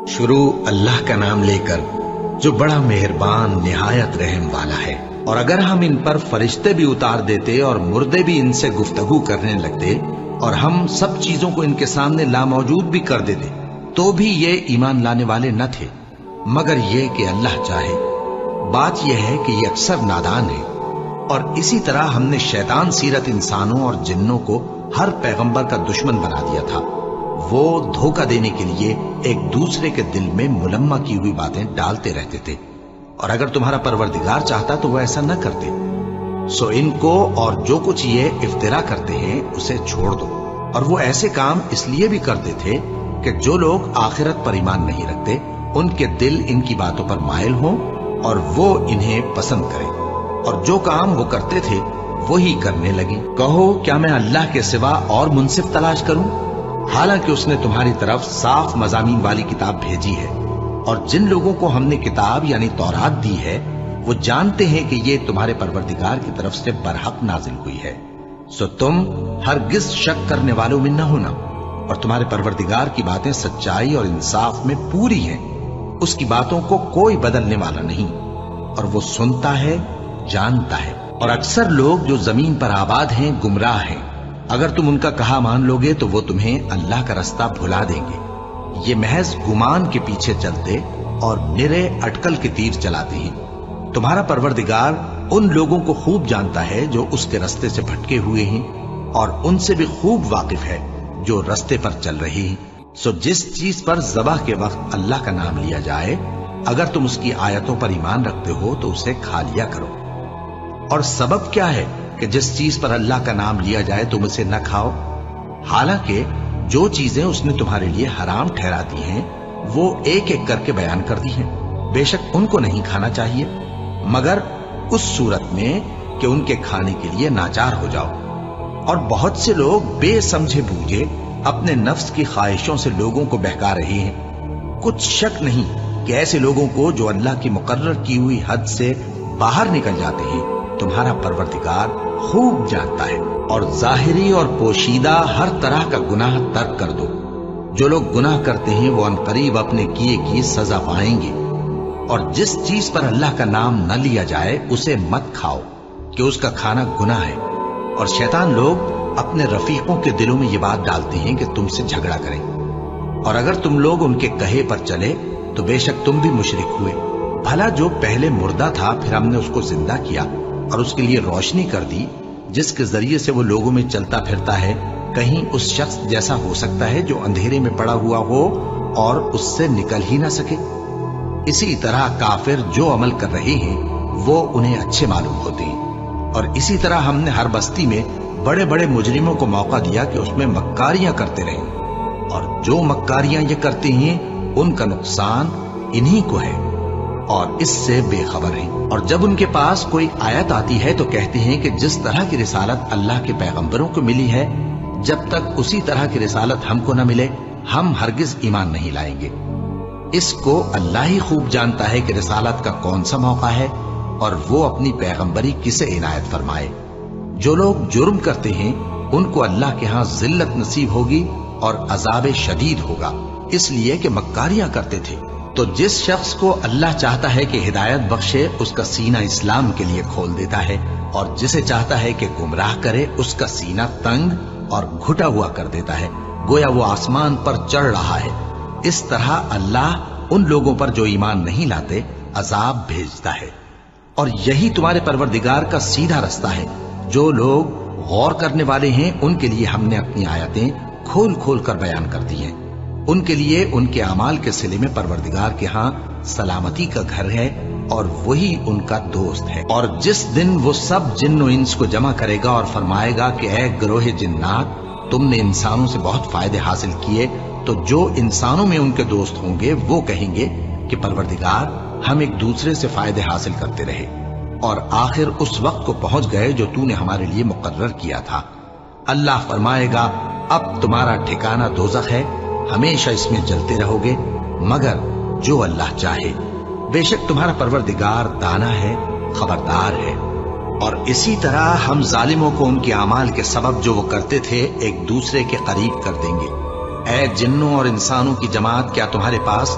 شروع اللہ کا نام لے کر جو بڑا مہربان نہایت رحم والا ہے۔ اور اگر ہم ان پر فرشتے بھی اتار دیتے اور مردے بھی ان سے گفتگو کرنے لگتے اور ہم سب چیزوں کو ان کے سامنے لاموجود بھی کر دیتے تو بھی یہ ایمان لانے والے نہ تھے، مگر یہ کہ اللہ چاہے۔ بات یہ ہے کہ یہ اکثر نادان ہے۔ اور اسی طرح ہم نے شیطان سیرت انسانوں اور جنوں کو ہر پیغمبر کا دشمن بنا دیا تھا۔ وہ دھوکہ دینے کے لیے ایک دوسرے کے دل میں ملمہ کی ہوئی باتیں ڈالتے رہتے تھے، اور اگر تمہارا پروردگار چاہتا تو وہ ایسا نہ کرتے۔ سو ان کو اور جو کچھ یہ افطرا کرتے ہیں اسے چھوڑ دو۔ اور وہ ایسے کام اس لیے بھی کرتے تھے کہ جو لوگ آخرت پر ایمان نہیں رکھتے ان کے دل ان کی باتوں پر مائل ہوں اور وہ انہیں پسند کریں، اور جو کام وہ کرتے تھے وہی کرنے لگیں۔ کہو کیا میں اللہ کے سوا اور منصف تلاش کروں؟ حالانکہ اس نے تمہاری طرف صاف مضامین والی کتاب بھیجی ہے، اور جن لوگوں کو ہم نے کتاب یعنی تورات دی ہے وہ جانتے ہیں کہ یہ تمہارے پروردگار کی طرف سے برحق نازل ہوئی ہے۔ سو تم ہرگز شک کرنے والوں میں نہ ہونا، اور تمہارے پروردگار کی باتیں سچائی اور انصاف میں پوری ہیں۔ اس کی باتوں کو کوئی بدلنے والا نہیں، اور وہ سنتا ہے، جانتا ہے۔ اور اکثر لوگ جو زمین پر آباد ہیں گمراہ ہیں۔ اگر تم ان کا کہا مان لو گے تو وہ تمہیں اللہ کا رستہ بھلا دیں گے۔ یہ محض گمان کے پیچھے چلتے اور نرے اٹکل کے تیر چلاتے ہیں۔ تمہارا پروردگار ان لوگوں کو خوب جانتا ہے جو اس کے رستے سے بھٹکے ہوئے ہیں، اور ان سے بھی خوب واقف ہے جو رستے پر چل رہے ہیں۔ سو جس چیز پر ذبح کے وقت اللہ کا نام لیا جائے اگر تم اس کی آیتوں پر ایمان رکھتے ہو تو اسے کھا لیا کرو۔ اور سبب کیا ہے کہ جس چیز پر اللہ کا نام لیا جائے تم اسے نہ کھاؤ؟ حالانکہ جو چیزیں اس نے تمہارے لیے حرام ٹھہرا دی ہیں وہ ایک ایک کر کے بیان کر دی ہیں۔ بے شک ان کو نہیں کھانا چاہیے مگر اس صورت میں کہ ان کے کھانے کے لیے ناچار ہو جاؤ۔ اور بہت سے لوگ بے سمجھے بوجھے اپنے نفس کی خواہشوں سے لوگوں کو بہکا رہے ہیں۔ کچھ شک نہیں کہ ایسے لوگوں کو جو اللہ کی مقرر کی ہوئی حد سے باہر نکل جاتے ہیں تمہارا پروردگار خوب جانتا ہے۔ اور ظاہری اور پوشیدہ ہر طرح کا گناہ ترک کر دو۔ جو لوگ گناہ کرتے ہیں وہ عنقریب اپنے کیے کی سزا پائیں گے۔ اور جس چیز پر اللہ کا نام نہ لیا جائے اسے مت کھاؤ کہ اس کا کھانا گناہ ہے۔ اور شیطان لوگ اپنے رفیقوں کے دلوں میں یہ بات ڈالتے ہیں کہ تم سے جھگڑا کریں، اور اگر تم لوگ ان کے کہے پر چلے تو بے شک تم بھی مشرک ہوئے۔ بھلا جو پہلے مردہ تھا پھر ہم نے اس کو زندہ کیا اور اس کے لیے روشنی کر دی جس کے ذریعے سے وہ لوگوں میں چلتا پھرتا ہے، کہیں اس شخص جیسا ہو سکتا ہے جو اندھیرے میں پڑا ہوا ہو اور اس سے نکل ہی نہ سکے؟ اسی طرح کافر جو عمل کر رہے ہیں وہ انہیں اچھے معلوم ہوتے ہیں۔ اور اسی طرح ہم نے ہر بستی میں بڑے بڑے مجرموں کو موقع دیا کہ اس میں مکاریاں کرتے رہیں، اور جو مکاریاں یہ کرتے ہیں ان کا نقصان انہی کو ہے اور اس سے بے خبر ہیں۔ اور جب ان کے پاس کوئی آیت آتی ہے تو کہتے ہیں کہ جس طرح کی رسالت اللہ کے پیغمبروں کو ملی ہے جب تک اسی طرح کی رسالت ہم کو نہ ملے ہم ہرگز ایمان نہیں لائیں گے۔ اس کو اللہ ہی خوب جانتا ہے کہ رسالت کا کون سا موقع ہے اور وہ اپنی پیغمبری کسے عنایت فرمائے۔ جو لوگ جرم کرتے ہیں ان کو اللہ کے ہاں ذلت نصیب ہوگی اور عذاب شدید ہوگا، اس لیے کہ مکاریاں کرتے تھے۔ تو جس شخص کو اللہ چاہتا ہے کہ ہدایت بخشے اس کا سینہ اسلام کے لیے کھول دیتا ہے، اور جسے چاہتا ہے کہ گمراہ کرے اس کا سینہ تنگ اور گھٹا ہوا کر دیتا ہے، گویا وہ آسمان پر چڑھ رہا ہے۔ اس طرح اللہ ان لوگوں پر جو ایمان نہیں لاتے عذاب بھیجتا ہے۔ اور یہی تمہارے پروردگار کا سیدھا رستہ ہے۔ جو لوگ غور کرنے والے ہیں ان کے لیے ہم نے اپنی آیتیں کھول کھول کر بیان کر دی ہیں۔ ان کے لیے ان کے اعمال کے صلے میں پروردگار کے ہاں سلامتی کا گھر ہے اور وہی ان کا دوست ہے۔ اور جس دن وہ سب جن و انس کو جمع کرے گا اور فرمائے گا کہ اے گروہ جنات، تم نے انسانوں سے بہت فائدے حاصل کیے، تو جو انسانوں میں ان کے دوست ہوں گے وہ کہیں گے کہ پروردگار ہم ایک دوسرے سے فائدے حاصل کرتے رہے اور آخر اس وقت کو پہنچ گئے جو تو نے ہمارے لیے مقرر کیا تھا۔ اللہ فرمائے گا اب تمہارا ٹھکانہ دوزخ ہے، ہمیشہ اس میں جلتے رہو گے مگر جو اللہ چاہے۔ بے شک تمہارا پروردگار دانا ہے، خبردار ہے۔ اور اسی طرح ہم ظالموں کو ان کے اعمال کے سبب جو وہ کرتے تھے ایک دوسرے کے قریب کر دیں گے۔ اے جنوں اور انسانوں کی جماعت، کیا تمہارے پاس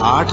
8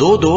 2-2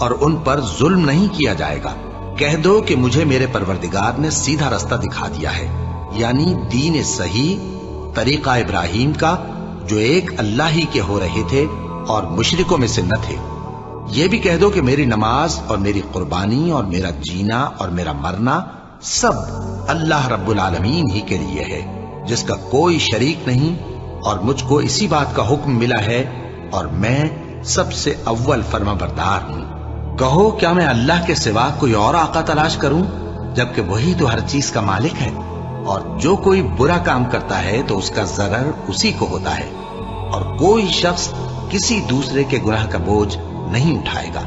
اور ان پر ظلم نہیں کیا جائے گا۔ کہہ دو کہ مجھے میرے پروردگار نے سیدھا رستہ دکھا دیا ہے، یعنی دین صحیح، طریقہ ابراہیم کا، جو ایک اللہ ہی کے ہو رہے تھے اور مشرکوں میں سے نہ تھے۔ یہ بھی کہہ دو کہ میری نماز اور میری قربانی اور میرا جینا اور میرا مرنا سب اللہ رب العالمین ہی کے لیے ہے، جس کا کوئی شریک نہیں، اور مجھ کو اسی بات کا حکم ملا ہے اور میں سب سے اول فرما بردار ہوں۔ کہو کیا میں اللہ کے سوا کوئی اور آقا تلاش کروں، جبکہ وہی تو ہر چیز کا مالک ہے، اور جو کوئی برا کام کرتا ہے تو اس کا ضرر اسی کو ہوتا ہے، اور کوئی شخص کسی دوسرے کے گناہ کا بوجھ نہیں اٹھائے گا۔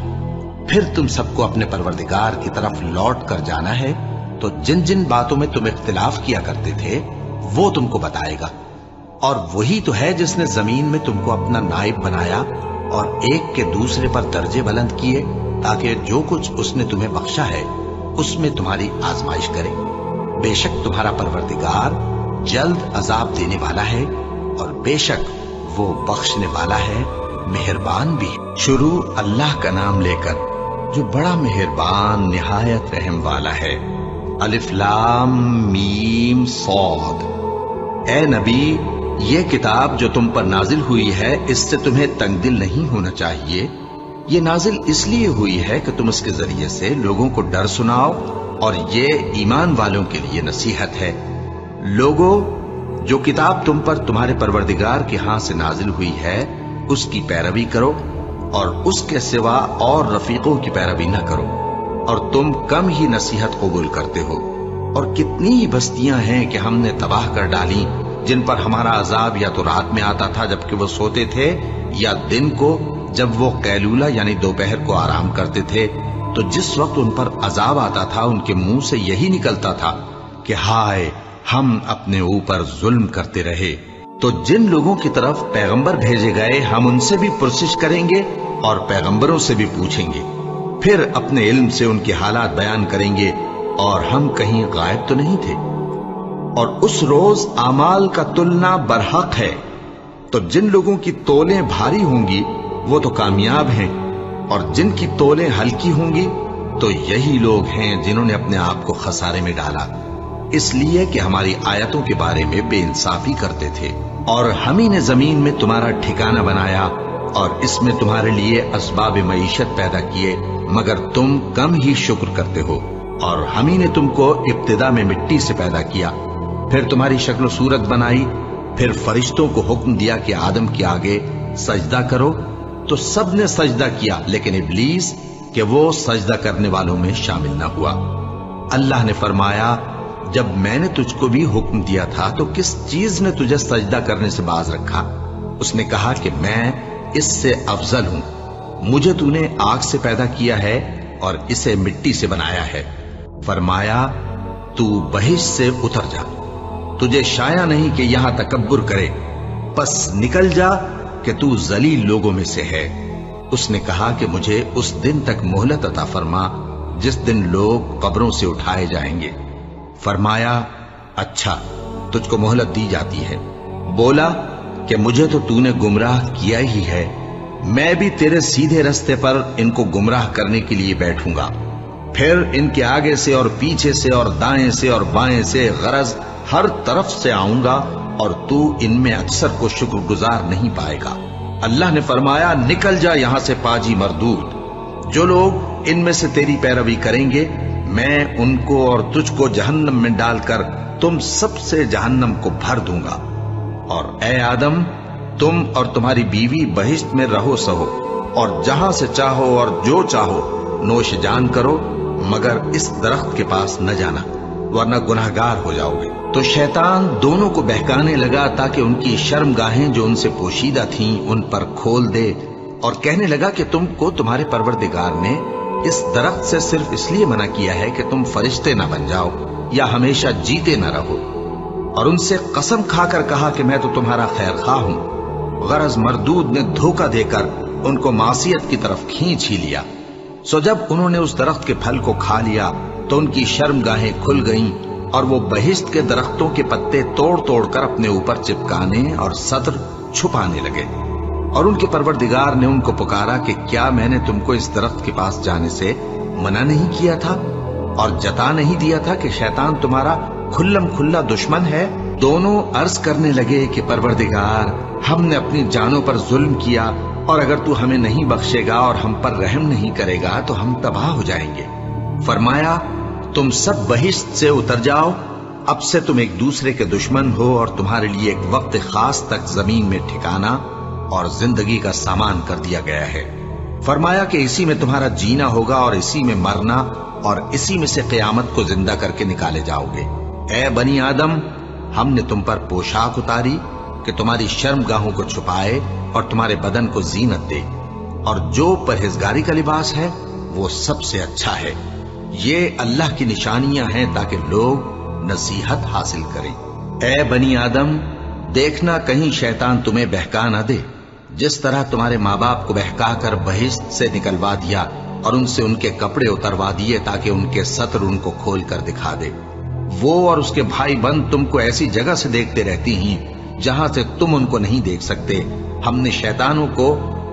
پھر تم سب کو اپنے پروردگار کی طرف لوٹ کر جانا ہے، تو جن جن باتوں میں تم اختلاف کیا کرتے تھے وہ تم کو بتائے گا، اور وہی تو ہے جس نے زمین میں تم کو اپنا نائب بنایا اور ایک کے دوسرے پر درجے بلند کیے، تاکہ جو کچھ اس نے تمہیں بخشا ہے اس میں تمہاری آزمائش کرے۔ بے شک تمہارا پروردگار جلد عذاب دینے والا ہے، اور بے شک وہ بخشنے والا ہے، مہربان بھی ہے۔ شروع اللہ کا نام لے کر جو بڑا مہربان نہایت رحم والا ہے۔ الف لام میم صاد۔ اے نبی، یہ کتاب جو تم پر نازل ہوئی ہے اس سے تمہیں تنگ دل نہیں ہونا چاہیے۔ یہ نازل اس لیے ہوئی ہے کہ تم اس کے ذریعے سے لوگوں کو ڈر سناؤ، اور یہ ایمان والوں کے لیے نصیحت ہے۔ لوگوں، جو کتاب تم پر تمہارے پروردگار کے ہاں سے نازل ہوئی ہے اس کی پیروی کرو، اور اس کے سوا اور رفیقوں کی پیروی نہ کرو، اور تم کم ہی نصیحت قبول کرتے ہو۔ اور کتنی ہی بستیاں ہیں کہ ہم نے تباہ کر ڈالی، جن پر ہمارا عذاب یا تو رات میں آتا تھا جبکہ وہ سوتے تھے، یا دن کو جب وہ قیلولہ یعنی دوپہر کو آرام کرتے تھے، تو جس وقت ان پر عذاب آتا تھا ان کے منہ سے یہی نکلتا تھا کہ ہائے، ہم اپنے اوپر ظلم کرتے رہے۔ تو جن لوگوں کی طرف پیغمبر بھیجے گئے ہم ان سے بھی پرسش کریں گے اور پیغمبروں سے بھی پوچھیں گے، پھر اپنے علم سے ان کے حالات بیان کریں گے، اور ہم کہیں غائب تو نہیں تھے۔ اور اس روز اعمال کا تلنا برحق ہے، تو جن لوگوں کی تولیں بھاری ہوں گی وہ تو کامیاب ہیں، اور جن کی تولیں ہلکی ہوں گی تو یہی لوگ ہیں جنہوں نے اپنے آپ کو خسارے میں ڈالا، اس لیے کہ ہماری آیتوں کے بارے میں بے انصافی کرتے تھے۔ اور ہم ہی نے زمین میں تمہارا ٹھکانہ بنایا، اور اس میں تمہارے لیے اسباب معیشت پیدا کیے، مگر تم کم ہی شکر کرتے ہو۔ اور ہم ہی نے تم کو ابتدا میں مٹی سے پیدا کیا، پھر تمہاری شکل و صورت بنائی، پھر فرشتوں کو حکم دیا کہ آدم کے آگے سجدہ کرو، تو سب نے سجدہ کیا، لیکن ابلیس کہ وہ سجدہ کرنے والوں میں شامل نہ ہوا۔ اللہ نے فرمایا، جب میں نے تجھ کو بھی حکم دیا تھا تو کس چیز نے تجھے سجدہ کرنے سے باز رکھا؟ اس نے کہا کہ میں اس سے افضل ہوں، مجھے تو نے آگ سے پیدا کیا ہے اور اسے مٹی سے بنایا ہے۔ فرمایا، تو بہشت سے اتر جا، تجھے شایع نہیں کہ یہاں تکبر کرے، پس نکل جا کہ تو ذلیل لوگوں میں سے ہے۔ اس نے کہا کہ مجھے اس دن تک مہلت عطا فرما جس دن لوگ قبروں سے اٹھائے جائیں گے۔ فرمایا، اچھا، تجھ کو مہلت دی جاتی ہے۔ بولا کہ مجھے تو نے گمراہ کیا ہی ہے، میں بھی تیرے سیدھے رستے پر ان کو گمراہ کرنے کے لیے بیٹھوں گا، پھر ان کے آگے سے اور پیچھے سے اور دائیں سے اور بائیں سے، غرض ہر طرف سے آؤں گا، اور تو ان میں اکثر کو شکر گزار نہیں پائے گا۔ اللہ نے فرمایا، نکل جا یہاں سے پاجی مردود، جو لوگ ان میں سے تیری پیروی کریں گے میں ان کو اور تجھ کو جہنم میں ڈال کر تم سب سے جہنم کو بھر دوں گا۔ اور اے آدم، تم اور تمہاری بیوی بہشت میں رہو سہو، اور جہاں سے چاہو اور جو چاہو نوش جان کرو، مگر اس درخت کے پاس نہ جانا ورنہ گناہگار ہو جاؤ گے۔ تو شیطان دونوں کو بہکانے لگا تاکہ ان کی شرمگاہیں جو ان سے پوشیدہ تھیں ان پر کھول دے، اور کہنے لگا کہ تم کو تمہارے پروردگار نے اس درخت سے صرف اس لیے منع کیا ہے کہ تم فرشتے نہ بن جاؤ یا ہمیشہ جیتے نہ رہو۔ اور ان سے قسم کھا کر کہا کہ میں تو تمہارا خیر خواہ ہوں۔ غرض مردود نے دھوکہ دے کر ان کو معصیت کی طرف کھینچ ہی لیا۔ سو جب انہوں نے اس درخت کے پھل کو کھا لیا تو ان کی شرمگاہیں کھل گئیں، اور وہ بہشت کے درختوں کے پتے توڑ توڑ کر اپنے اوپر چپکانے اور صدر چھپانے لگے۔ اور ان کے پروردگار نے ان کو پکارا کہ کیا میں نے تم کو اس درخت کے پاس جانے سے منع نہیں کیا تھا اور جتا نہیں دیا تھا کہ شیطان تمہارا کھلم کھلا دشمن ہے؟ دونوں عرض کرنے لگے کہ پروردگار، ہم نے اپنی جانوں پر ظلم کیا، اور اگر تو ہمیں نہیں بخشے گا اور ہم پر رحم نہیں کرے گا تو ہم تباہ ہو جائیں گے۔ فرمایا تم سب بہشت سے اتر جاؤ، اب سے تم ایک دوسرے کے دشمن ہو اور تمہارے لیے ایک وقت خاص تک زمین میں ٹھکانا اور زندگی کا سامان کر دیا گیا ہے۔ فرمایا کہ اسی میں تمہارا جینا ہوگا اور اسی میں مرنا اور اسی میں سے قیامت کو زندہ کر کے نکالے جاؤ گے۔ اے بنی آدم، ہم نے تم پر پوشاک اتاری کہ تمہاری شرم گاہوں کو چھپائے اور تمہارے بدن کو زینت دے، اور جو پرہیزگاری کا لباس ہے وہ سب سے اچھا ہے۔ یہ اللہ کی نشانیاں ہیں تاکہ لوگ نصیحت حاصل کریں۔ اے بنی آدم، دیکھنا کہیں شیطان تمہیں بہکا نہ دے، جس طرح تمہارے ماں باپ کو بہکا کر بہشت سے نکلوا دیا اور ان سے ان کے کپڑے اتروا دیے تاکہ ان کے ستر ان کو کھول کر دکھا دے۔ وہ اور اس کے بھائی بند تم کو ایسی جگہ سے دیکھتے رہتی ہیں جہاں سے تم ان کو نہیں دیکھ سکتے۔ ہم نے شیطانوں کو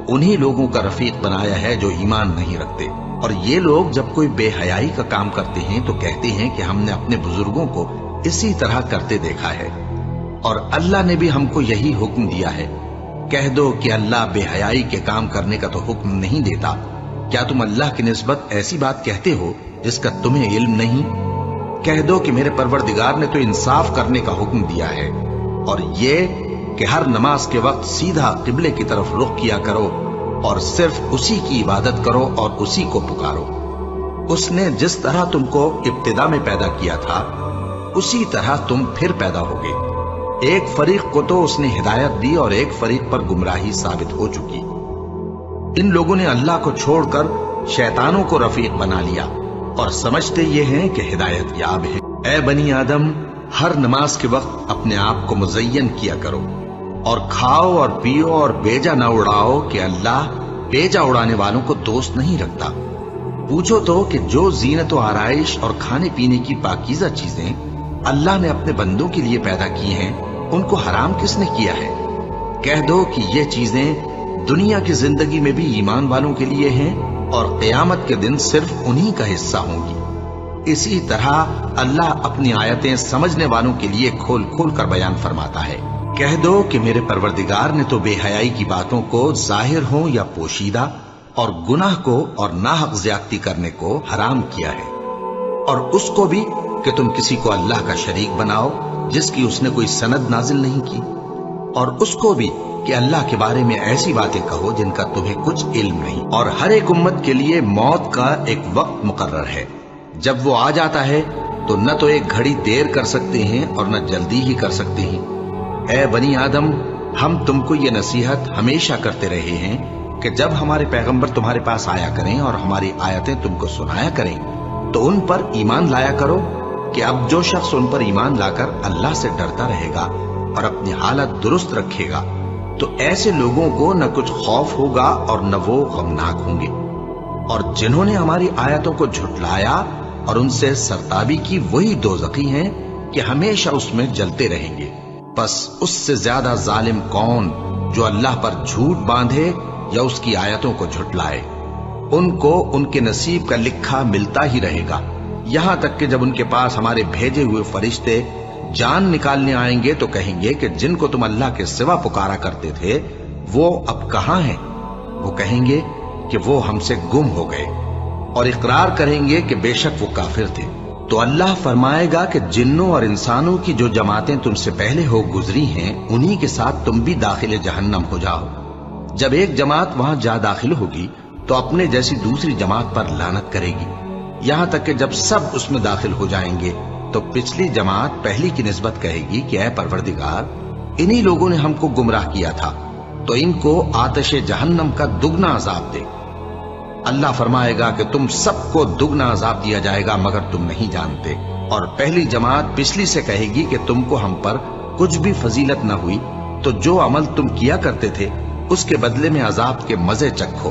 انہی لوگوں کا رفیق بنایا ہے جو ایمان نہیں رکھتے، اور یہ لوگ جب کوئی بے حیائی کا کام کرتے ہیں تو کہتے ہیں کہ ہم نے اپنے بزرگوں کو اسی طرح کرتے دیکھا ہے، اور اللہ نے بھی ہم کو یہی حکم دیا ہے۔ کہہ دو کہ اللہ بے حیائی کے کام کرنے کا تو حکم نہیں دیتا۔ کیا تم اللہ کی نسبت ایسی بات کہتے ہو جس کا تمہیں علم نہیں؟ کہہ دو کہ میرے پروردگار نے تو انصاف کرنے کا حکم دیا ہے، اور یہ کہ ہر نماز کے وقت سیدھا قبلے کی طرف رخ کیا کرو اور صرف اسی کی عبادت کرو اور اسی کو پکارو۔ اس نے جس طرح تم کو ابتدا میں پیدا کیا تھا اسی طرح تم پھر پیدا ہوگے۔ ایک فریق کو تو اس نے ہدایت دی اور ایک فریق پر گمراہی ثابت ہو چکی۔ ان لوگوں نے اللہ کو چھوڑ کر شیطانوں کو رفیق بنا لیا اور سمجھتے یہ ہیں کہ ہدایت یاب ہیں۔ اے بنی آدم، ہر نماز کے وقت اپنے آپ کو مزین کیا کرو، اور کھاؤ اور پیو اور بیجا نہ اڑاؤ کہ اللہ بیجا اڑانے والوں کو دوست نہیں رکھتا۔ پوچھو تو کہ جو زینت و آرائش اور کھانے پینے کی پاکیزہ چیزیں اللہ نے اپنے بندوں کے لیے پیدا کی ہیں، ان کو حرام کس نے کیا ہے؟ کہہ دو کہ یہ چیزیں دنیا کی زندگی میں بھی ایمان والوں کے لیے ہیں اور قیامت کے دن صرف انہی کا حصہ ہوں گی۔ اسی طرح اللہ اپنی آیتیں سمجھنے والوں کے لیے کھول کھول کر بیان فرماتا ہے۔ کہہ دو کہ میرے پروردگار نے تو بے حیائی کی باتوں کو ظاہر ہوں یا پوشیدہ اور گناہ کو اور ناحق زیادتی کرنے کو حرام کیا ہے، اور اس کو بھی کہ تم کسی کو اللہ کا شریک بناؤ جس کی اس نے کوئی سند نازل نہیں کی، اور اس کو بھی کہ اللہ کے بارے میں ایسی باتیں کہو جن کا تمہیں کچھ علم نہیں۔ اور ہر ایک امت کے لیے موت کا ایک وقت مقرر ہے، جب وہ آ جاتا ہے تو نہ تو ایک گھڑی دیر کر سکتے ہیں اور نہ جلدی ہی کر سکتے ہیں۔ اے بنی آدم، ہم تم کو یہ نصیحت ہمیشہ کرتے رہے ہیں کہ جب ہمارے پیغمبر تمہارے پاس آیا کریں اور ہماری آیتیں تم کو سنایا کریں تو ان پر ایمان لایا کرو، کہ اب جو شخص ان پر ایمان لا کر اللہ سے ڈرتا رہے گا اور اپنی حالت درست رکھے گا تو ایسے لوگوں کو نہ کچھ خوف ہوگا اور نہ وہ غمناک ہوں گے۔ اور جنہوں نے ہماری آیتوں کو جھٹلایا اور ان سے سرتابی کی وہی دوزخی ہیں کہ ہمیشہ اس میں جلتے رہیں گے۔ پس اس سے زیادہ ظالم کون جو اللہ پر جھوٹ باندھے یا اس کی آیتوں کو جھٹلائے؟ ان کو ان کے نصیب کا لکھا ملتا ہی رہے گا، یہاں تک کہ جب ان کے پاس ہمارے بھیجے ہوئے فرشتے جان نکالنے آئیں گے تو کہیں گے کہ جن کو تم اللہ کے سوا پکارا کرتے تھے وہ اب کہاں ہیں؟ وہ کہیں گے کہ وہ ہم سے گم ہو گئے، اور اقرار کریں گے کہ بے شک وہ کافر تھے۔ تو اللہ فرمائے گا کہ جنوں اور انسانوں کی جو جماعتیں تم سے پہلے ہو گزری ہیں انہی کے ساتھ تم بھی داخل جہنم ہو جاؤ۔ جب ایک جماعت وہاں جا داخل ہوگی تو اپنے جیسی دوسری جماعت پر لعنت کرے گی، یہاں تک کہ جب سب اس میں داخل ہو جائیں گے تو پچھلی جماعت پہلی کی نسبت کہے گی کہ اے پروردگار، انہی لوگوں نے ہم کو گمراہ کیا تھا، تو ان کو آتش جہنم کا دگنا عذاب دے۔ اللہ فرمائے گا کہ تم سب کو دگنا عذاب دیا جائے گا مگر تم نہیں جانتے۔ اور پہلی جماعت پچھلی سے کہے گی کہ تم کو ہم پر کچھ بھی فضیلت نہ ہوئی، تو جو عمل تم کیا کرتے تھے اس کے بدلے میں عذاب کے مزے چکھو۔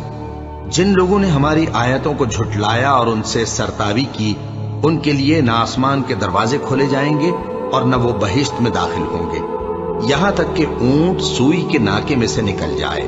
جن لوگوں نے ہماری آیتوں کو جھٹلایا اور ان سے سرتابی کی، ان کے لیے نہ آسمان کے دروازے کھولے جائیں گے اور نہ وہ بہشت میں داخل ہوں گے، یہاں تک کہ اونٹ سوئی کے ناکے میں سے نکل جائے۔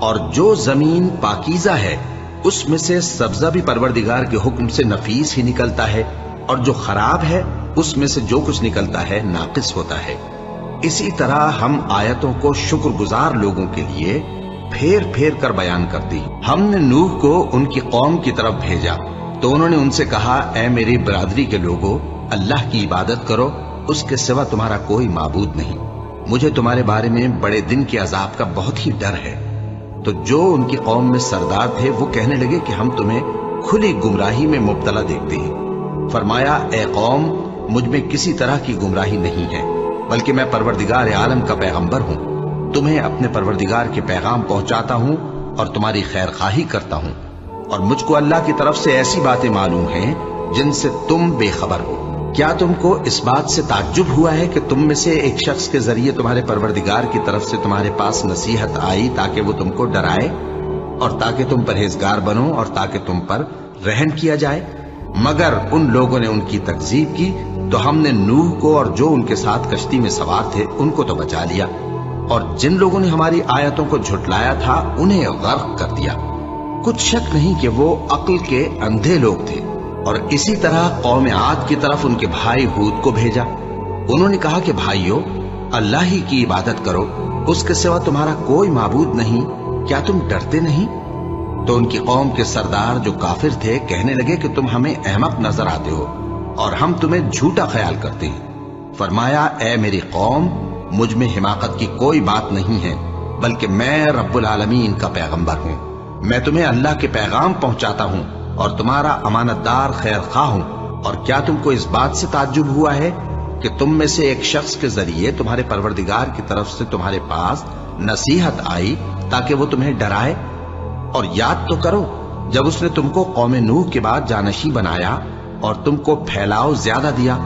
اور جو زمین پاکیزہ ہے اس میں سے سبزہ بھی پروردگار کے حکم سے نفیس ہی نکلتا ہے، اور جو خراب ہے اس میں سے جو کچھ نکلتا ہے ناقص ہوتا ہے۔ اسی طرح ہم آیتوں کو شکر گزار لوگوں کے لیے پھیر پھیر کر بیان کرتے ہیں۔ ہم نے نوح کو ان کی قوم کی طرف بھیجا تو انہوں نے ان سے کہا، اے میری برادری کے لوگوں، اللہ کی عبادت کرو، اس کے سوا تمہارا کوئی معبود نہیں۔ مجھے تمہارے بارے میں بڑے دن کے عذاب کا بہت ہی ڈر ہے۔ تو جو ان کی قوم میں سردار تھے وہ کہنے لگے کہ ہم تمہیں کھلی گمراہی میں مبتلا دیکھتے ہیں۔ فرمایا، اے قوم، مجھ میں کسی طرح کی گمراہی نہیں ہے، بلکہ میں پروردگار عالم کا پیغمبر ہوں۔ تمہیں اپنے پروردگار کے پیغام پہنچاتا ہوں اور تمہاری خیر خواہی کرتا ہوں، اور مجھ کو اللہ کی طرف سے ایسی باتیں معلوم ہیں جن سے تم بے خبر ہو۔ کیا تم کو اس بات سے تعجب ہوا ہے کہ تم میں سے ایک شخص کے ذریعے تمہارے پروردگار کی طرف سے تمہارے پاس نصیحت آئی تاکہ وہ تم کو ڈرائے اور تاکہ تم پرہیزگار بنو اور تاکہ تم پر رحم کیا جائے؟ مگر ان لوگوں نے ان کی تکذیب کی تو ہم نے نوح کو اور جو ان کے ساتھ کشتی میں سوار تھے ان کو تو بچا لیا، اور جن لوگوں نے ہماری آیتوں کو جھٹلایا تھا انہیں غرق کر دیا۔ کچھ شک نہیں کہ وہ عقل کے اندھے لوگ تھے۔ اور اسی طرح قوم عاد کی طرف ان کے بھائی ہود کو بھیجا۔ انہوں نے کہا کہ بھائیو، اللہ ہی کی عبادت کرو، اس کے سوا تمہارا کوئی معبود نہیں، کیا تم ڈرتے نہیں؟ تو ان کی قوم کے سردار جو کافر تھے کہنے لگے کہ تم ہمیں احمق نظر آتے ہو اور ہم تمہیں جھوٹا خیال کرتے ہیں۔ فرمایا، اے میری قوم، مجھ میں حماقت کی کوئی بات نہیں ہے، بلکہ میں رب العالمین کا پیغمبر ہوں۔ میں تمہیں اللہ کے پیغام پہنچاتا ہوں اور تمہارا امانت دار خیر خواہ ہوں۔ اور کیا تم کو اس بات سے تعجب ہوا ہے کہ تم میں سے ایک شخص کے ذریعے تمہارے پروردگار کی طرف سے تمہارے پاس نصیحت آئی تاکہ وہ تمہیں ڈرائے؟ اور یاد تو کرو جب اس نے تم کو قوم نوح کے بعد جانشین بنایا اور تم کو پھیلاؤ زیادہ دیا۔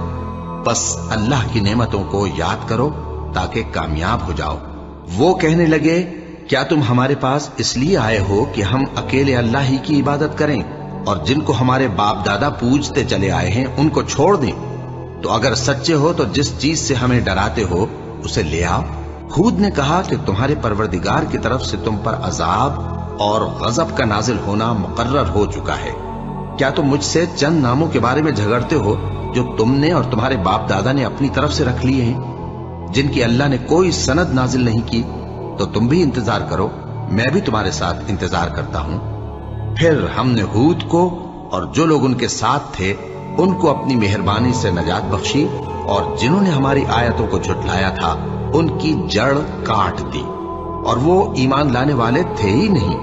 بس اللہ کی نعمتوں کو یاد کرو تاکہ کامیاب ہو جاؤ۔ وہ کہنے لگے، کیا تم ہمارے پاس اس لیے آئے ہو کہ ہم اکیلے اللہ ہی کی عبادت کریں اور جن کو ہمارے باپ دادا پوجتے چلے آئے ہیں ان کو چھوڑ دیں؟ تو اگر سچے ہو تو جس چیز سے ہمیں ڈراتے ہو اسے لے آؤ۔ ہود نے کہا کہ تمہارے پروردگار کی طرف سے تم پر عذاب اور غضب کا نازل ہونا مقرر ہو چکا ہے۔ کیا تم مجھ سے چند ناموں کے بارے میں جھگڑتے ہو جو تم نے اور تمہارے باپ دادا نے اپنی طرف سے رکھ لیے ہیں، جن کی اللہ نے کوئی سند نازل نہیں کی؟ تو تم بھی انتظار کرو، میں بھی تمہارے ساتھ انتظار کرتا ہوں۔ پھر ہم نے ہود کو اور جو لوگ ان کے ساتھ تھے ان کو اپنی مہربانی سے نجات بخشی، اور جنہوں نے ہماری آیتوں کو جھٹلایا تھا ان کی جڑ کاٹ دی، اور وہ ایمان لانے والے تھے ہی نہیں۔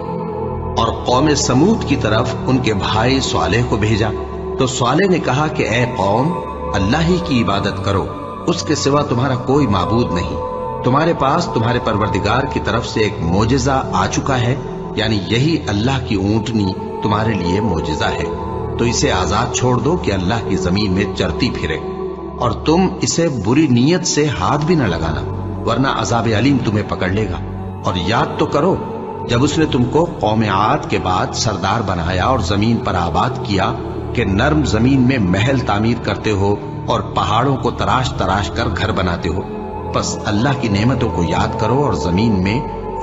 اور قوم سمود کی طرف ان کے بھائی صالح کو بھیجا تو صالح نے کہا کہ اے قوم، اللہ ہی کی عبادت کرو، اس کے سوا تمہارا کوئی معبود نہیں۔ تمہارے پاس تمہارے پروردگار کی طرف سے ایک معجزہ آ چکا ہے، یعنی یہی اللہ کی اونٹنی تمہارے لیے معجزہ ہے، تو اسے آزاد چھوڑ دو کہ اللہ کی زمین میں چرتی پھرے، اور تم اسے بری نیت سے ہاتھ بھی نہ لگانا، ورنہ عذاب علیم تمہیں پکڑ لے گا۔ اور یاد تو کرو جب اس نے تم کو قوم عاد کے بعد سردار بنایا اور زمین پر آباد کیا کہ نرم زمین میں محل تعمیر کرتے ہو اور پہاڑوں کو تراش تراش کر گھر بناتے ہو۔ بس اللہ کی نعمتوں کو یاد کرو اور زمین میں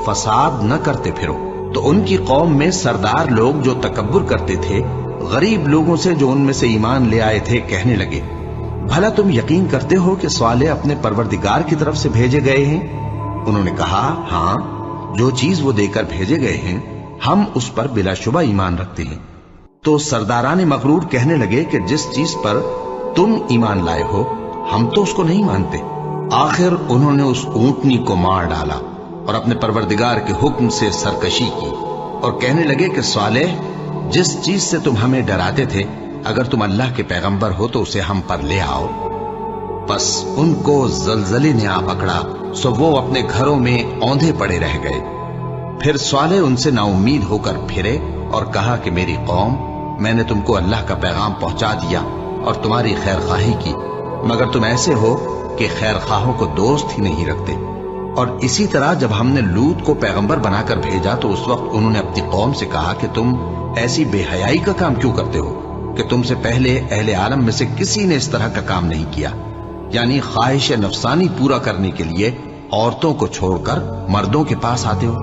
فساد نہ کرتے پھرو۔ تو ان کی قوم میں سردار لوگ جو تکبر کرتے تھے غریب لوگوں سے جو ان میں سے ایمان لے آئے تھے کہنے لگے، بھلا تم یقین کرتے ہو کہ صالح اپنے پروردگار کی طرف سے بھیجے گئے ہیں؟ انہوں نے کہا، ہاں، جو چیز وہ دے کر بھیجے گئے ہیں ہم اس پر بلا شبہ ایمان رکھتے ہیں۔ تو سرداران مغرور کہنے لگے کہ جس چیز پر تم ایمان لائے ہو ہم تو اس کو نہیں مانتے۔ آخر انہوں نے اس اونٹنی کو مار ڈالا اور اپنے پروردگار کے حکم سے سرکشی کی، اور کہنے لگے کہ صالح، جس چیز سے تم ہمیں ڈراتے تھے اگر تم اللہ کے پیغمبر ہو تو اسے ہم پر لے آؤ۔ بس ان کو زلزلے نے آ پکڑا، سو وہ اپنے گھروں میں اوندھے پڑے رہ گئے۔ پھر صالح ان سے نا امید ہو کر پھرے اور کہا کہ میری قوم، میں نے تم کو اللہ کا پیغام پہنچا دیا اور تمہاری خیر خواہی کی، مگر تم ایسے ہو کہ خیر خواہوں کو دوست ہی نہیں رکھتے۔ اور اسی طرح جب ہم نے لوط کو پیغمبر بنا کر بھیجا تو اس وقت انہوں نے اپنی قوم سے کہا کہ تم ایسی بے حیائی کا کام کیوں کرتے ہو کہ تم سے پہلے اہل عالم میں سے کسی نے اس طرح کا کام نہیں کیا، یعنی خواہش نفسانی پورا کرنے کے لیے عورتوں کو چھوڑ کر مردوں کے پاس آتے ہو۔